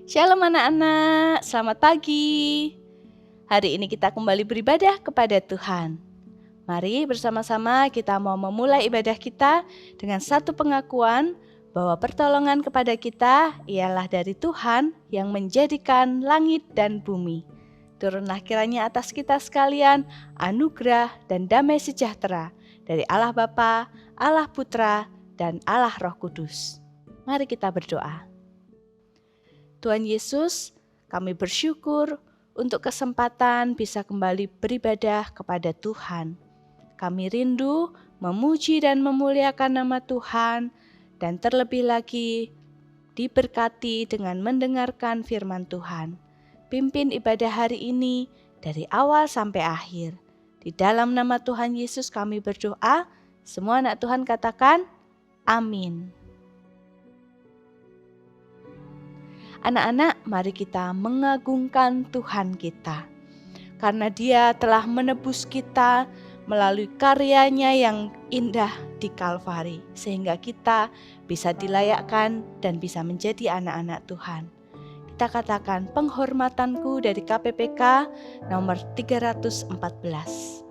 Shalom anak-anak, selamat pagi. Hari ini kita kembali beribadah kepada Tuhan. Mari bersama-sama kita mau memulai ibadah kita dengan satu pengakuan bahwa pertolongan kepada kita ialah dari Tuhan yang menjadikan langit dan bumi. Turunlah kiranya atas kita sekalian anugerah dan damai sejahtera dari Allah Bapa, Allah Putra, dan Allah Roh Kudus. Mari kita berdoa. Tuhan Yesus, kami bersyukur untuk kesempatan bisa kembali beribadah kepada Tuhan. Kami rindu memuji dan memuliakan nama Tuhan, dan terlebih lagi diberkati dengan mendengarkan firman Tuhan. Pimpin ibadah hari ini dari awal sampai akhir. Di dalam nama Tuhan Yesus kami berdoa, semua anak Tuhan katakan, amin. Anak-anak, mari kita mengagungkan Tuhan kita. Karena Dia telah menebus kita melalui karyanya yang indah di Kalvari. Sehingga kita bisa dilayakkan dan bisa menjadi anak-anak Tuhan. Kita katakan penghormatanku dari KPPK nomor 314.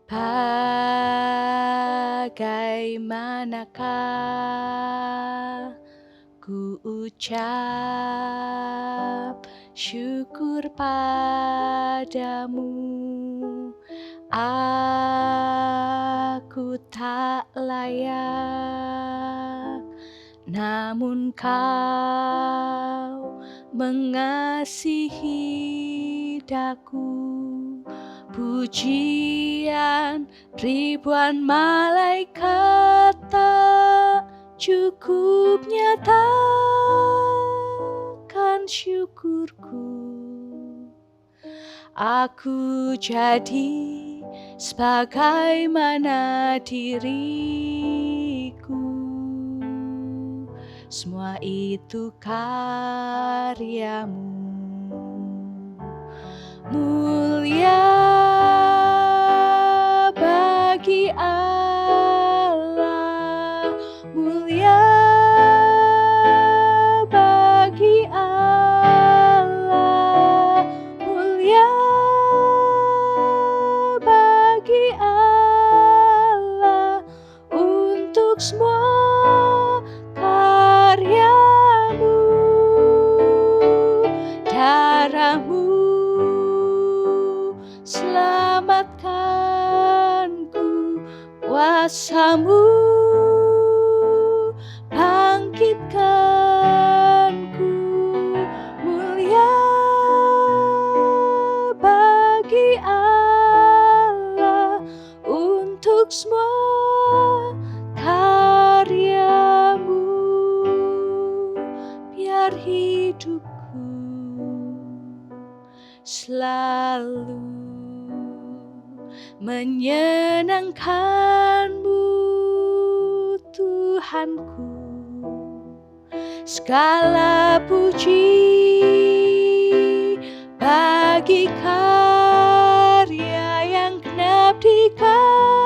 Bagaimanakah ku ucap syukur padamu, aku tak layak, namun Kau mengasihi daku. Pujian ribuan malaikat tak cukup nyatakan syukurku. Aku jadi sebagaimana diriku. Semua itu karyamu. Mulia bagi Allah, mulia bagi Allah, mulia bagi Allah untuk semua karyamu, darahmu selamatkanku, kuasamu bangkitkanku. Mulia bagi Allah untuk semua karyamu, biar hidupku selalu menyenangkan-Mu, Tuhanku. Segala puji bagi karya yang genap di Kalvari.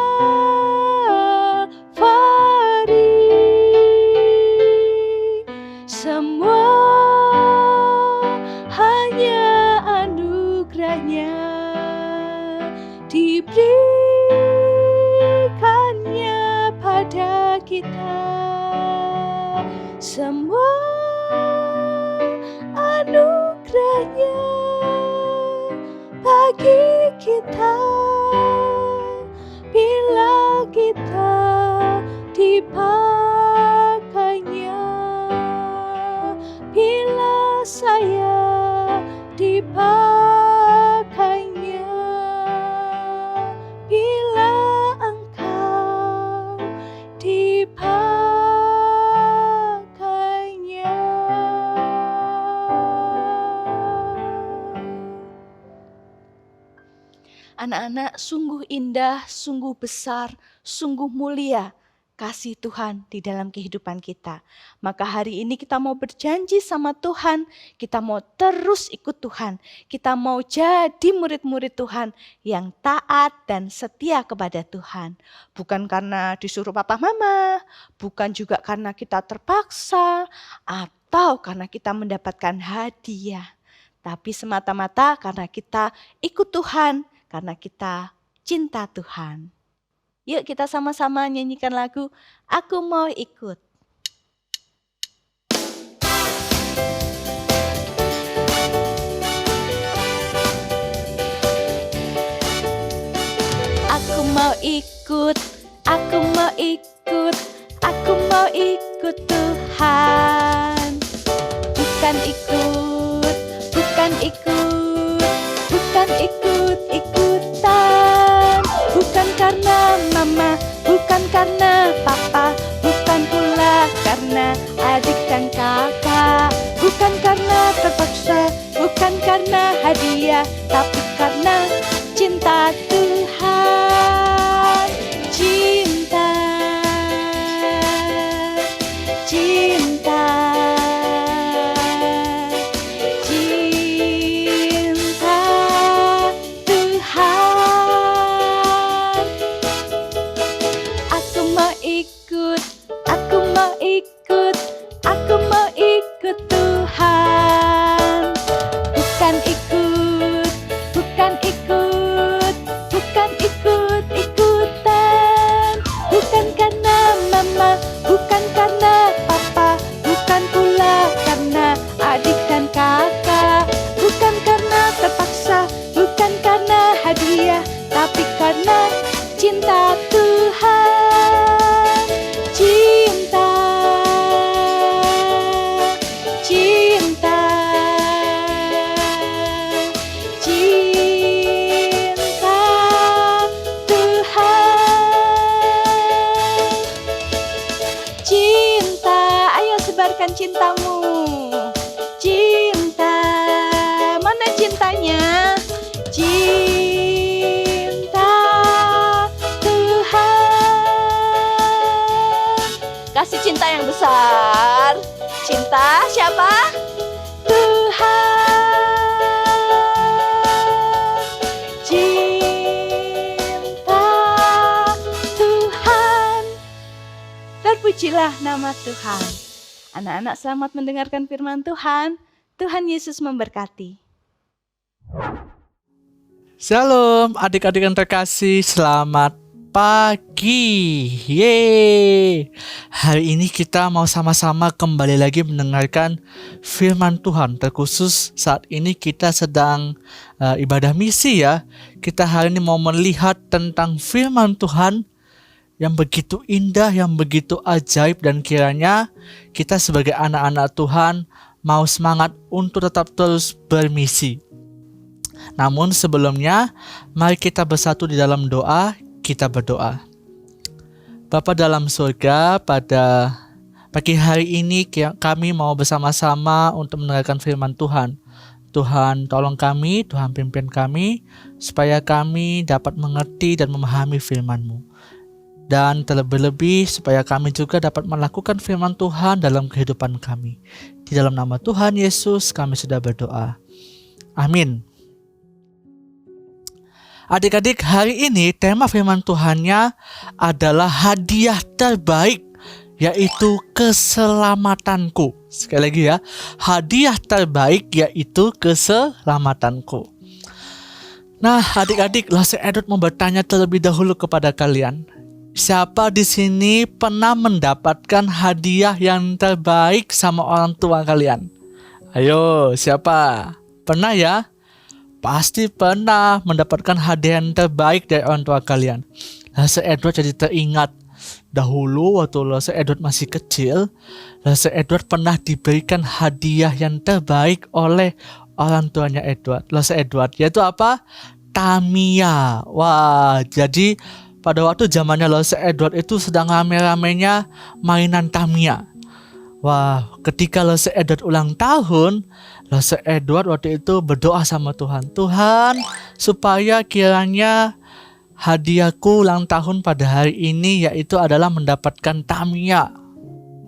Semua hanya anugerahnya, diberikannya pada kita. Semua anugerahnya bagi kita, bila kita dipakainya, bila saya dipakainya, bila engkau dipakainya. Anak-anak, sungguh indah, sungguh besar, sungguh mulia kasih Tuhan di dalam kehidupan kita. Maka hari ini kita mau berjanji sama Tuhan, kita mau terus ikut Tuhan, kita mau jadi murid-murid Tuhan yang taat dan setia kepada Tuhan. Bukan karena disuruh papa mama, bukan juga karena kita terpaksa, atau karena kita mendapatkan hadiah. Tapi semata-mata karena kita ikut Tuhan, karena kita cinta Tuhan. Yuk kita sama-sama nyanyikan lagu Aku Mau Ikut. Aku mau ikut, aku mau ikut, aku mau ikut Tuhan. Bukan ikut, bukan ikut, bukan ikut-ikutan. Bukan karena mama, bukan karena papa, bukan pula karena adik dan kakak. Bukan karena terpaksa, bukan karena hadiah, tapi karena cinta Tuhan. Cinta, cinta, cinta Tuhan. Aku mau ikut, aku mau ikut, aku mau ikut Tuhan. Bukan ikut, bukan ikut, bukan ikut-ikutan. Bukan karena mama, bukan karena papa, bukan pula karena adik dan kakak. Bukan karena terpaksa, bukan karena hadiah, tapi karena cinta Tuhan. Cinta, cinta, cinta Tuhan. Cinta, ayo sebarkan cintamu. Cinta, mana cintanya? Cinta Tuhan. Kasih cinta yang besar. Cinta siapa? Tuhan. Cinta Tuhan. Terpujilah nama Tuhan. Anak-anak selamat mendengarkan firman Tuhan. Tuhan Yesus memberkati. Shalom adik-adik yang terkasih, selamat pagi. Yeay. Hari ini kita mau sama-sama kembali lagi mendengarkan firman Tuhan. Terkhusus saat ini kita sedang ibadah misi ya. Kita hari ini mau melihat tentang firman Tuhan yang begitu indah, yang begitu ajaib, dan kiranya kita sebagai anak-anak Tuhan mau semangat untuk tetap terus bermisi. Namun sebelumnya, mari kita bersatu di dalam doa. Kita berdoa. Bapa dalam surga, pada pagi hari ini kami mau bersama-sama untuk mendengarkan firman Tuhan. Tuhan tolong kami, Tuhan pimpin kami, supaya kami dapat mengerti dan memahami firman-Mu. Dan terlebih-lebih supaya kami juga dapat melakukan firman Tuhan dalam kehidupan kami. Di dalam nama Tuhan Yesus kami sudah berdoa. Amin. Adik-adik, hari ini tema firman Tuhannya adalah hadiah terbaik, yaitu keselamatanku. Sekali lagi ya, hadiah terbaik yaitu keselamatanku. Nah, adik-adik, Lase Edward mau bertanya terlebih dahulu kepada kalian. Siapa di sini pernah mendapatkan hadiah yang terbaik sama orang tua kalian? Ayo, siapa? Pernah ya? Pasti pernah mendapatkan hadiah yang terbaik dari orang tua kalian. Lase Edward jadi teringat dahulu waktu Lase Edward masih kecil, Lase Edward pernah diberikan hadiah yang terbaik oleh orang tuanya Edward. Lase Edward, yaitu apa? Tamiya. Wah, jadi pada waktu zamannya Lase Edward itu sedang rame-ramenya mainan Tamiya. Wah, ketika Lase Edward ulang tahun, Lase Edward waktu itu berdoa sama Tuhan. Tuhan, supaya kiranya hadiahku ulang tahun pada hari ini yaitu adalah mendapatkan Tamiya.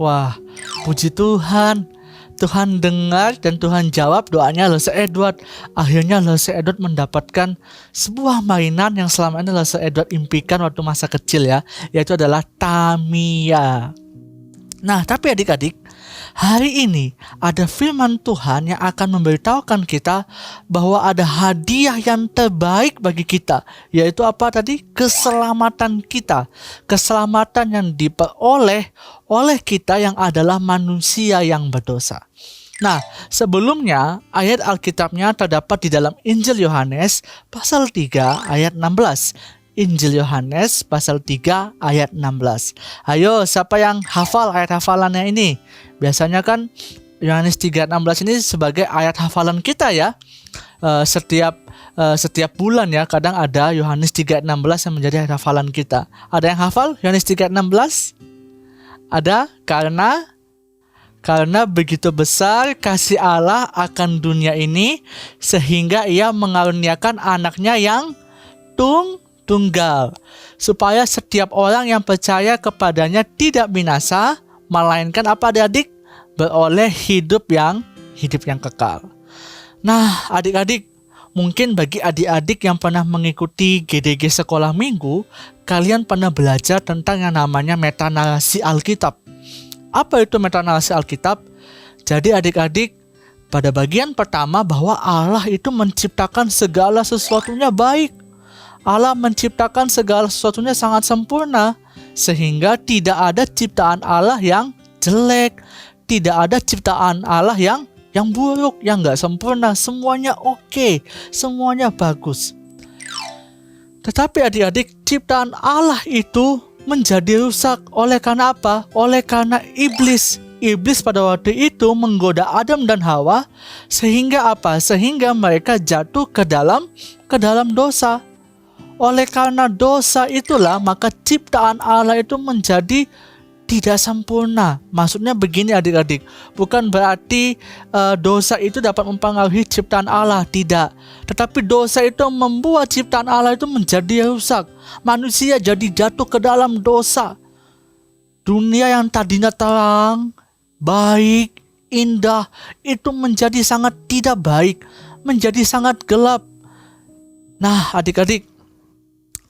Wah, puji Tuhan. Tuhan dengar dan Tuhan jawab doanya Lose Edward. Akhirnya Lose Edward mendapatkan sebuah mainan yang selama ini Lose Edward impikan waktu masa kecil ya, yaitu adalah Tamiya. Nah, tapi adik-adik, hari ini ada firman Tuhan yang akan memberitahukan kita bahwa ada hadiah yang terbaik bagi kita, yaitu apa tadi? Keselamatan kita. Keselamatan yang diperoleh oleh kita yang adalah manusia yang berdosa. Nah, sebelumnya ayat Alkitabnya terdapat di dalam Injil Yohanes pasal 3 ayat 16. Injil Yohanes pasal 3 ayat 16. Ayo, siapa yang hafal ayat hafalannya ini? Biasanya kan Yohanes 3:16 ini sebagai ayat hafalan kita ya. Setiap bulan ya, kadang ada Yohanes 3:16 yang menjadi ayat hafalan kita. Ada yang hafal Yohanes 3:16? Ada? Karena begitu besar kasih Allah akan dunia ini sehingga ia mengaruniakan anaknya yang tunggal, supaya setiap orang yang percaya kepadanya tidak binasa, melainkan apa adik-adik? Beroleh hidup yang kekal. Nah, adik-adik, mungkin bagi adik-adik yang pernah mengikuti GDG sekolah minggu, kalian pernah belajar tentang yang namanya metanarasi Alkitab. Apa itu metanarasi Alkitab? Jadi adik-adik, pada bagian pertama bahwa Allah itu menciptakan segala sesuatunya baik. Allah menciptakan segala sesuatunya sangat sempurna, sehingga tidak ada ciptaan Allah yang jelek, tidak ada ciptaan Allah yang buruk, yang nggak sempurna. Semuanya oke, semuanya bagus. Tetapi adik-adik, ciptaan Allah itu menjadi rusak. Oleh karena apa? Oleh karena iblis. Iblis pada waktu itu menggoda Adam dan Hawa, sehingga apa? Sehingga mereka jatuh ke dalam dosa. Oleh karena dosa itulah maka ciptaan Allah itu menjadi tidak sempurna. Maksudnya begini adik-adik, bukan berarti dosa itu dapat mempengaruhi ciptaan Allah, tidak. Tetapi dosa itu membuat ciptaan Allah itu menjadi rusak. Manusia jadi jatuh ke dalam dosa. Dunia yang tadinya terang, baik, indah, itu menjadi sangat tidak baik, menjadi sangat gelap. Nah adik-adik,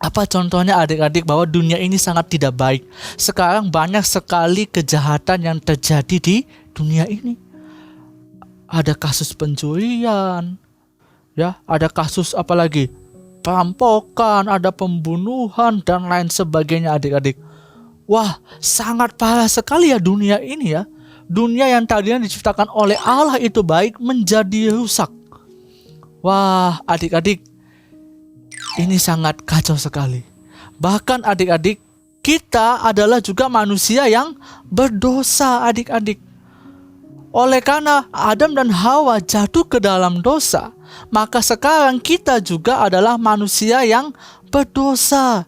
apa contohnya adik-adik bahwa dunia ini sangat tidak baik? Sekarang banyak sekali kejahatan yang terjadi di dunia ini. Ada kasus pencurian, ya, ada kasus apa lagi? Perampokan, ada pembunuhan dan lain sebagainya adik-adik. Wah, sangat parah sekali ya dunia ini ya. Dunia yang tadinya diciptakan oleh Allah itu baik menjadi rusak. Wah, adik-adik, ini sangat kacau sekali. Bahkan adik-adik, kita adalah juga manusia yang berdosa adik-adik. Oleh karena Adam dan Hawa jatuh ke dalam dosa, maka sekarang kita juga adalah manusia yang berdosa.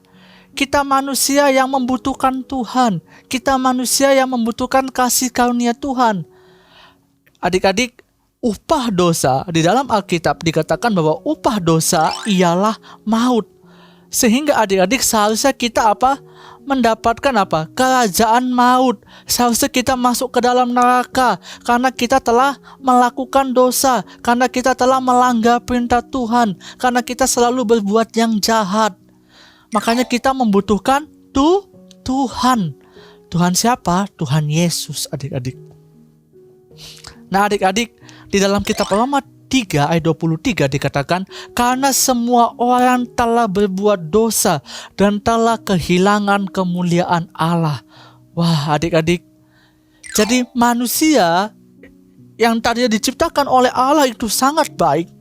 Kita manusia yang membutuhkan Tuhan. Kita manusia yang membutuhkan kasih karunia Tuhan. Adik-adik, upah dosa di dalam Alkitab dikatakan bahwa upah dosa ialah maut. Sehingga adik-adik seharusnya kita apa? Mendapatkan apa? Kerajaan maut. Seharusnya kita masuk ke dalam neraka karena kita telah melakukan dosa, karena kita telah melanggar perintah Tuhan, karena kita selalu berbuat yang jahat. Makanya kita membutuhkan Tuhan. Tuhan siapa? Tuhan Yesus adik-adik. Nah adik-adik, di dalam kitab Roma 3 ayat 23 dikatakan, karena semua orang telah berbuat dosa dan telah kehilangan kemuliaan Allah. Wah adik-adik, jadi manusia yang tadinya diciptakan oleh Allah itu sangat baik,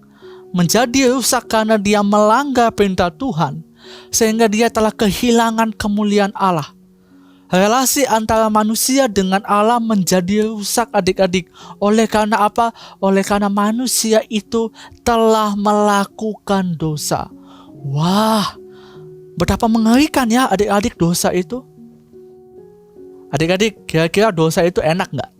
menjadi rusak karena dia melanggar perintah Tuhan, sehingga dia telah kehilangan kemuliaan Allah. Relasi antara manusia dengan Allah menjadi rusak adik-adik. Oleh karena apa? Oleh karena manusia itu telah melakukan dosa. Wah, betapa mengerikan ya adik-adik dosa itu. Adik-adik, kira-kira dosa itu enak nggak?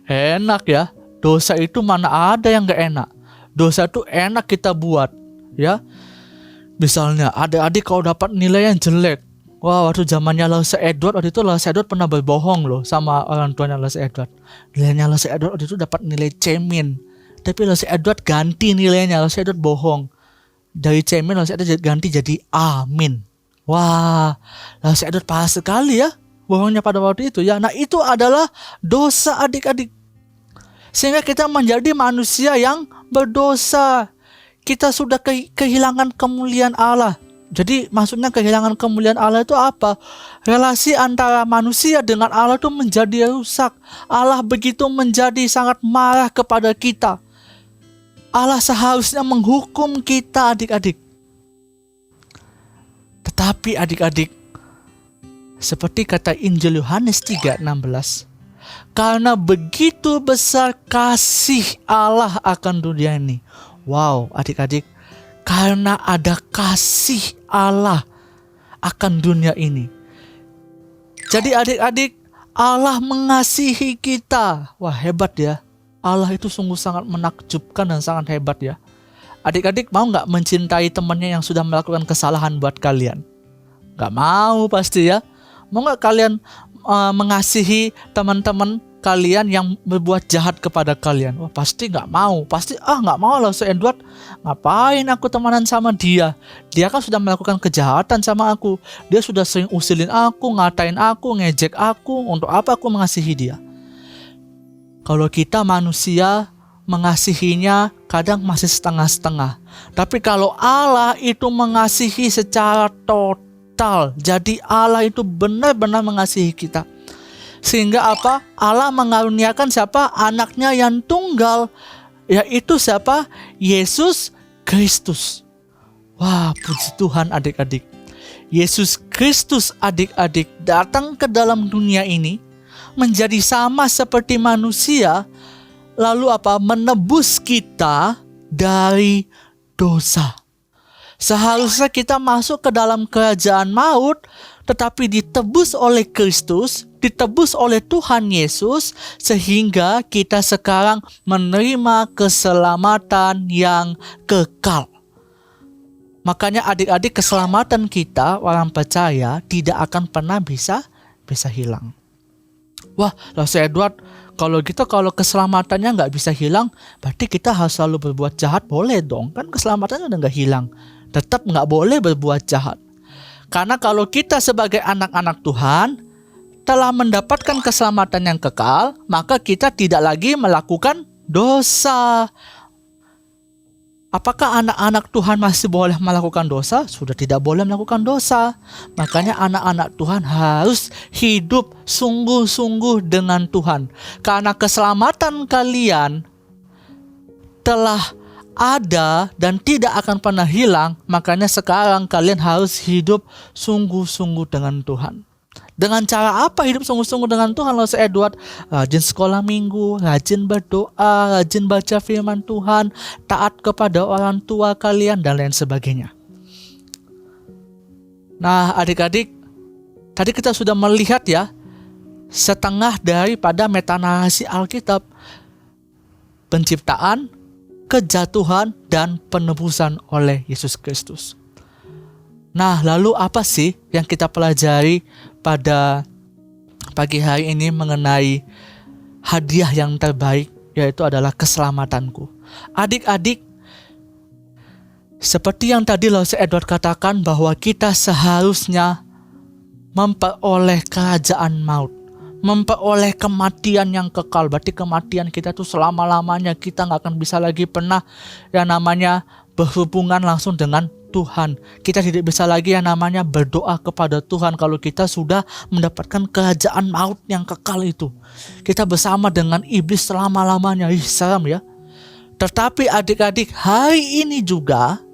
Enak ya. Dosa itu mana ada yang nggak enak. Dosa itu enak kita buat, ya. Misalnya adik-adik kalau dapat nilai yang jelek, wah, waktu zamannya Lase Edward, waktu itu Lase Edward pernah berbohong loh sama orang tuanya Lase Edward. Nilainya Lase Edward waktu itu dapat nilai C-. Tapi Lase Edward ganti nilainya, Lase Edward bohong. Dari C- Lase Edward ganti jadi A-. Wah, Lase Edward parah sekali ya bohongnya pada waktu itu ya. Nah, itu adalah dosa adik-adik. Sehingga kita menjadi manusia yang berdosa. Kita sudah kehilangan kemuliaan Allah. Jadi maksudnya kehilangan kemuliaan Allah itu apa? Relasi antara manusia dengan Allah itu menjadi rusak. Allah begitu menjadi sangat marah kepada kita. Allah seharusnya menghukum kita adik-adik. Tetapi adik-adik, seperti kata Injil Yohanes 3:16, karena begitu besar kasih Allah akan dunia ini. Wow, adik-adik, karena ada kasih Allah akan dunia ini. Jadi adik-adik, Allah mengasihi kita. Wah, hebat ya. Allah itu sungguh sangat menakjubkan dan sangat hebat ya. Adik-adik mau gak mencintai temannya yang sudah melakukan kesalahan buat kalian? Gak mau pasti ya. Mau gak kalian mengasihi teman-teman kalian yang berbuat jahat kepada kalian? Wah, pasti gak mau. Pasti gak mau lah Edward. Ngapain aku temenan sama dia? Dia kan sudah melakukan kejahatan sama aku. Dia sudah sering usilin aku, ngatain aku, ngejek aku. Untuk apa aku mengasihi dia? Kalau kita manusia mengasihinya kadang masih setengah-setengah. Tapi kalau Allah itu mengasihi secara total. Jadi Allah itu benar-benar mengasihi kita. Sehingga apa? Allah mengaruniakan siapa? Anaknya yang tunggal, yaitu siapa? Yesus Kristus. Wah, puji Tuhan adik-adik. Yesus Kristus adik-adik datang ke dalam dunia ini menjadi sama seperti manusia, lalu apa? Menebus kita dari dosa. Seharusnya kita masuk ke dalam kerajaan maut, tetapi ditebus oleh Kristus, ditebus oleh Tuhan Yesus, sehingga kita sekarang menerima keselamatan yang kekal. Makanya adik-adik, keselamatan kita orang percaya tidak akan pernah bisa hilang. Wah, Lase Edward, kalau gitu kalau keselamatannya nggak bisa hilang, berarti kita harus selalu berbuat jahat? Boleh dong, kan keselamatannya udah nggak hilang. Tetap nggak boleh berbuat jahat. Karena kalau kita sebagai anak-anak Tuhan telah mendapatkan keselamatan yang kekal, maka kita tidak lagi melakukan dosa. Apakah anak-anak Tuhan masih boleh melakukan dosa? Sudah tidak boleh melakukan dosa. Makanya anak-anak Tuhan harus hidup sungguh-sungguh dengan Tuhan. Karena keselamatan kalian telah ada dan tidak akan pernah hilang, makanya sekarang kalian harus hidup sungguh-sungguh dengan Tuhan. Dengan cara apa hidup sungguh-sungguh dengan Tuhan, Lase Edward? Rajin sekolah minggu, rajin berdoa, rajin baca firman Tuhan, taat kepada orang tua kalian, dan lain sebagainya. Nah adik-adik, tadi kita sudah melihat ya, setengah daripada metanarasi Alkitab. Penciptaan, kejatuhan, dan penebusan oleh Yesus Kristus. Nah, lalu apa sih yang kita pelajari pada pagi hari ini mengenai hadiah yang terbaik, yaitu adalah keselamatanku? Adik-adik, seperti yang tadi Lase Edward katakan bahwa kita seharusnya memperoleh kerajaan maut, memperoleh kematian yang kekal. Berarti kematian kita tuh selama-lamanya kita gak akan bisa lagi pernah yang namanya berhubungan langsung dengan Tuhan. Kita tidak bisa lagi yang namanya berdoa kepada Tuhan kalau kita sudah mendapatkan kerajaan maut yang kekal itu. Kita bersama dengan iblis selama-lamanya. Seram ya. Tetapi adik-adik, hari ini juga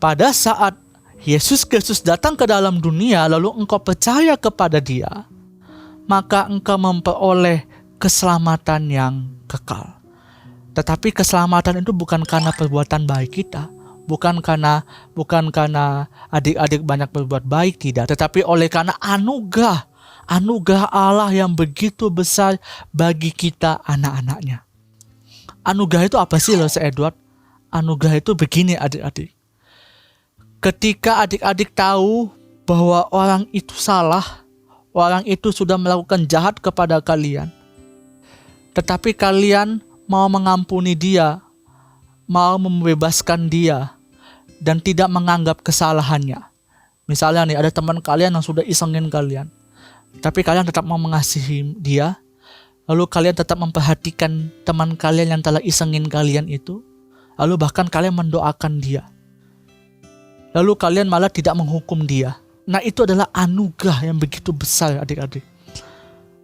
pada saat Yesus Kristus datang ke dalam dunia, lalu engkau percaya kepada Dia, maka engkau memperoleh keselamatan yang kekal. Tetapi keselamatan itu bukan karena perbuatan baik kita, bukan karena adik-adik banyak berbuat baik, tidak, tetapi oleh karena anugerah Allah yang begitu besar bagi kita anak-anaknya. Anugerah itu apa sih, Lase Edward? anugerah itu begini adik-adik. Ketika adik-adik tahu bahwa orang itu salah, orang itu sudah melakukan jahat kepada kalian, tetapi kalian mau mengampuni dia, mau membebaskan dia, dan tidak menganggap kesalahannya. Misalnya nih, ada teman kalian yang sudah isengin kalian, tapi kalian tetap mau mengasihi dia, lalu kalian tetap memperhatikan teman kalian yang telah isengin kalian itu, lalu bahkan kalian mendoakan dia. Lalu kalian malah tidak menghukum dia. Nah, itu adalah anugerah yang begitu besar adik-adik.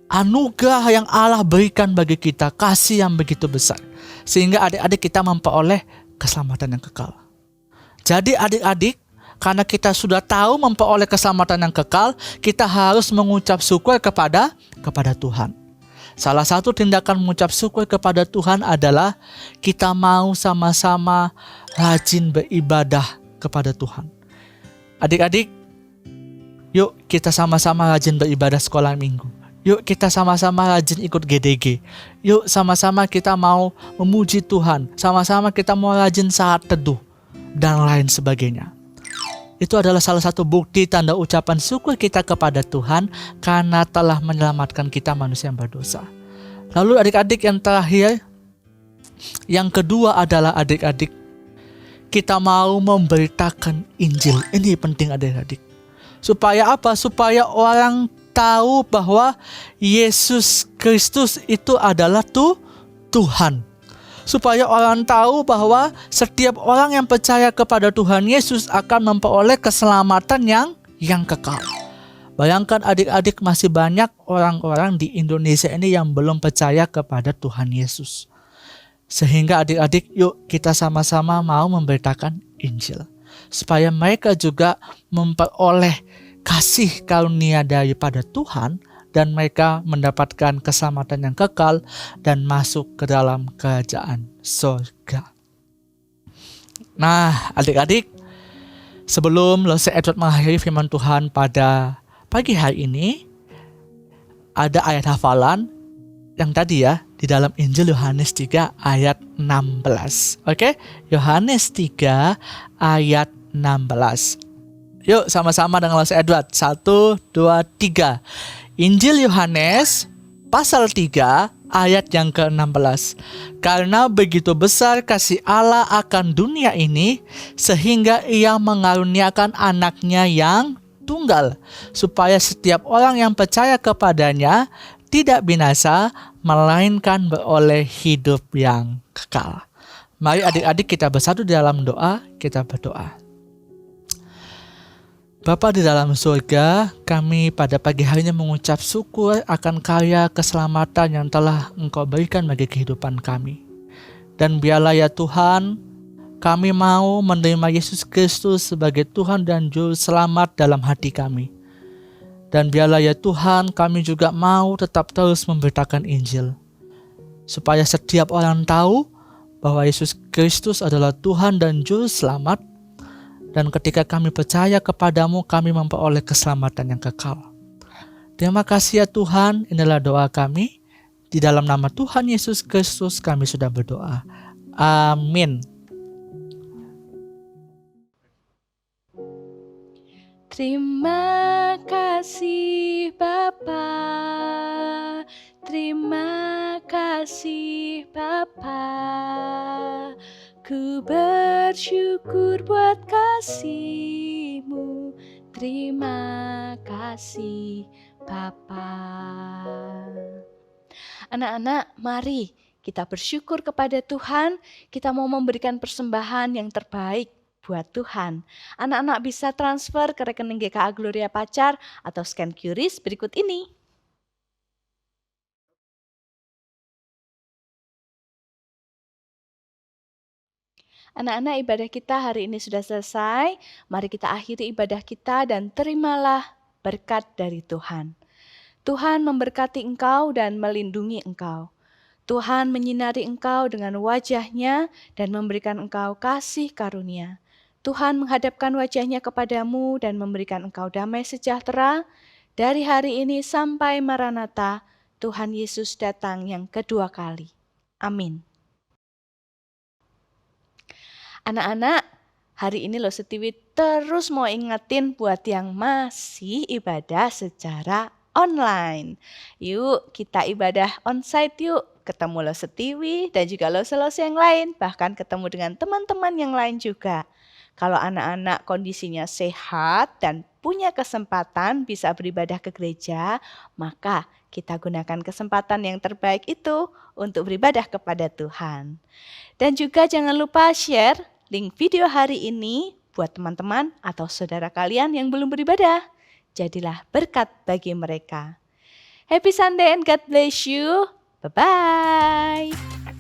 Anugerah yang Allah berikan bagi kita, kasih yang begitu besar. Sehingga adik-adik kita memperoleh keselamatan yang kekal. Jadi adik-adik, karena kita sudah tahu memperoleh keselamatan yang kekal, kita harus mengucap syukur kepada Tuhan. Salah satu tindakan mengucap syukur kepada Tuhan adalah kita mau sama-sama rajin beribadah kepada Tuhan. Adik-adik, yuk kita sama-sama rajin beribadah sekolah minggu. Yuk kita sama-sama rajin ikut GDG. Yuk sama-sama kita mau memuji Tuhan. Sama-sama kita mau rajin saat teduh dan lain sebagainya. Itu adalah salah satu bukti tanda ucapan syukur kita kepada Tuhan karena telah menyelamatkan kita manusia yang berdosa. Lalu adik-adik yang terakhir, yang kedua adalah adik-adik, kita mau memberitakan Injil. Ini penting adik-adik. Supaya apa? Supaya orang tahu bahwa Yesus Kristus itu adalah Tuhan. Supaya orang tahu bahwa setiap orang yang percaya kepada Tuhan Yesus akan memperoleh keselamatan yang kekal. Bayangkan adik-adik, masih banyak orang-orang di Indonesia ini yang belum percaya kepada Tuhan Yesus. Sehingga adik-adik, yuk kita sama-sama mau memberitakan Injil. Supaya mereka juga memperoleh kasih karunia daripada Tuhan, dan mereka mendapatkan keselamatan yang kekal dan masuk ke dalam kerajaan surga. Nah, adik-adik, sebelum Lose Edward mengakhiri firman Tuhan pada pagi hari ini, ada ayat hafalan yang tadi ya, di dalam Injil Yohanes 3 ayat 16. Oke, Yohanes 3 ayat 16. Yuk sama-sama dengan Lose Edward. 1, 2, 3. Injil Yohanes pasal 3 ayat yang ke-16. Karena begitu besar kasih Allah akan dunia ini, sehingga ia mengaruniakan anaknya yang tunggal, supaya setiap orang yang percaya kepadanya tidak binasa, melainkan beroleh hidup yang kekal. Mari adik-adik kita bersatu di dalam doa, kita berdoa. Bapa di dalam surga, kami pada pagi hari ini mengucap syukur akan karya keselamatan yang telah Engkau berikan bagi kehidupan kami. Dan biarlah ya Tuhan, kami mau menerima Yesus Kristus sebagai Tuhan dan Juru Selamat dalam hati kami. Dan biarlah ya Tuhan, kami juga mau tetap terus memberitakan Injil. Supaya setiap orang tahu bahwa Yesus Kristus adalah Tuhan dan Juru Selamat. Dan ketika kami percaya kepadamu, kami memperoleh keselamatan yang kekal. Terima kasih ya Tuhan, inilah doa kami. Di dalam nama Tuhan Yesus Kristus kami sudah berdoa. Amin. Terima kasih Bapa, terima kasih Bapa. Ku bersyukur buat kasih-Mu. Terima kasih Bapa. Anak-anak, mari kita bersyukur kepada Tuhan. Kita mau memberikan persembahan yang terbaik buat Tuhan. Anak-anak bisa transfer ke rekening GKA Gloria Pacar atau scan QRIS berikut ini. Anak-anak, ibadah kita hari ini sudah selesai. Mari kita akhiri ibadah kita dan terimalah berkat dari Tuhan. Tuhan memberkati engkau dan melindungi engkau. Tuhan menyinari engkau dengan wajah-Nya dan memberikan engkau kasih karunia. Tuhan menghadapkan wajah-Nya kepadamu dan memberikan engkau damai sejahtera. Dari hari ini sampai Maranatha, Tuhan Yesus datang yang kedua kali. Amin. Anak-anak, hari ini loh Setiwi terus mau ingetin buat yang masih ibadah secara online. Yuk kita ibadah onsite yuk. Ketemu lo Setiwi dan juga lo yang lain. Bahkan ketemu dengan teman-teman yang lain juga. Kalau anak-anak kondisinya sehat dan punya kesempatan bisa beribadah ke gereja, maka kita gunakan kesempatan yang terbaik itu untuk beribadah kepada Tuhan. Dan juga jangan lupa share link video hari ini buat teman-teman atau saudara kalian yang belum beribadah. Jadilah berkat bagi mereka. Happy Sunday and God bless you. Bye-bye.